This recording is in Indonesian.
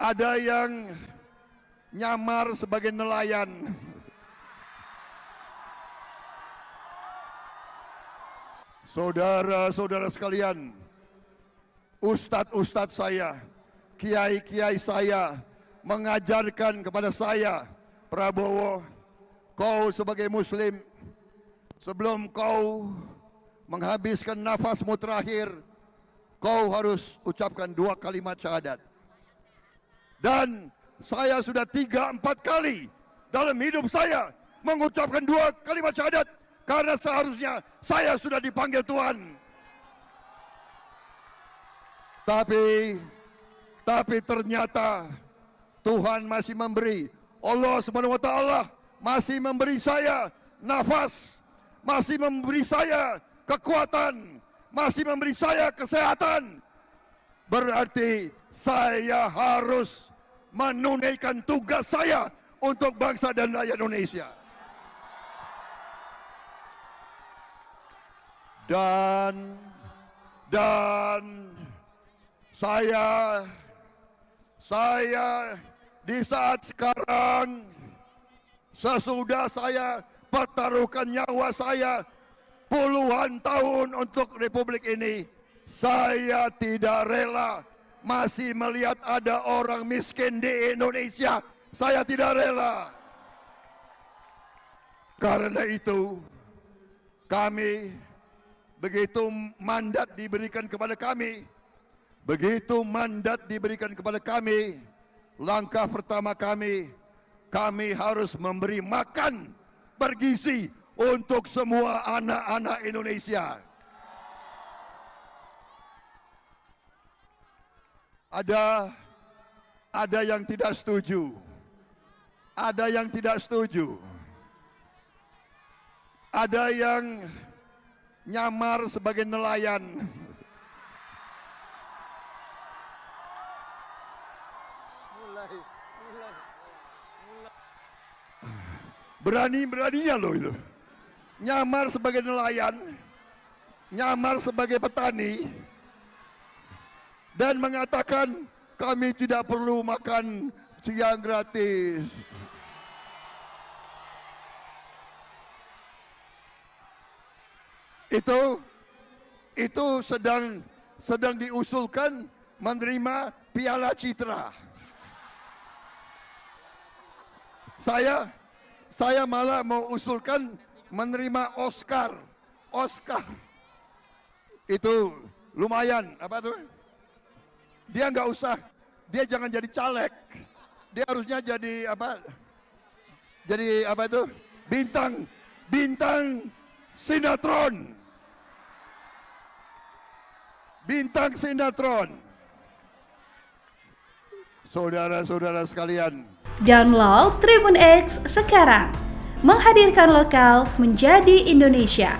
Ada yang nyamar sebagai nelayan. Saudara-saudara sekalian, ustadz-ustadz saya, kiai-kiai saya mengajarkan kepada saya, Prabowo, kau sebagai muslim, sebelum kau menghabiskan nafasmu terakhir, kau harus ucapkan 2 kalimat syahadat. Dan saya sudah 3-4 kali dalam hidup saya mengucapkan 2 kalimat syahadat, karena seharusnya saya sudah dipanggil Tuhan. Tapi ternyata Tuhan masih memberi, Allah Subhanahu wa Ta'ala masih memberi saya nafas, masih memberi saya kekuatan, masih memberi saya kesehatan. Berarti saya harus menunaikan tugas saya untuk bangsa dan rakyat Indonesia. Dan saya di saat sekarang, sesudah saya pertaruhkan nyawa saya puluhan tahun untuk Republik ini, saya tidak rela masih melihat ada orang miskin di Indonesia. Saya tidak rela. Karena itu, kami, begitu mandat diberikan kepada kami, langkah pertama kami harus memberi makan bergizi untuk semua anak-anak Indonesia. Ada yang tidak setuju. Ada yang tidak setuju. Ada yang nyamar sebagai nelayan. Berani-beraninya loh itu. Nyamar sebagai nelayan, nyamar sebagai petani, dan mengatakan kami tidak perlu makan siang gratis. Itu sedang diusulkan menerima Piala Citra. Saya malah mau usulkan menerima Oscar. Itu lumayan, apa tuh? Dia nggak usah, dia jangan jadi caleg. Dia harusnya jadi apa? Jadi apa itu? Bintang sinetron. Bintang sinetron. Saudara-saudara sekalian, download Tribun X sekarang, menghadirkan lokal menjadi Indonesia.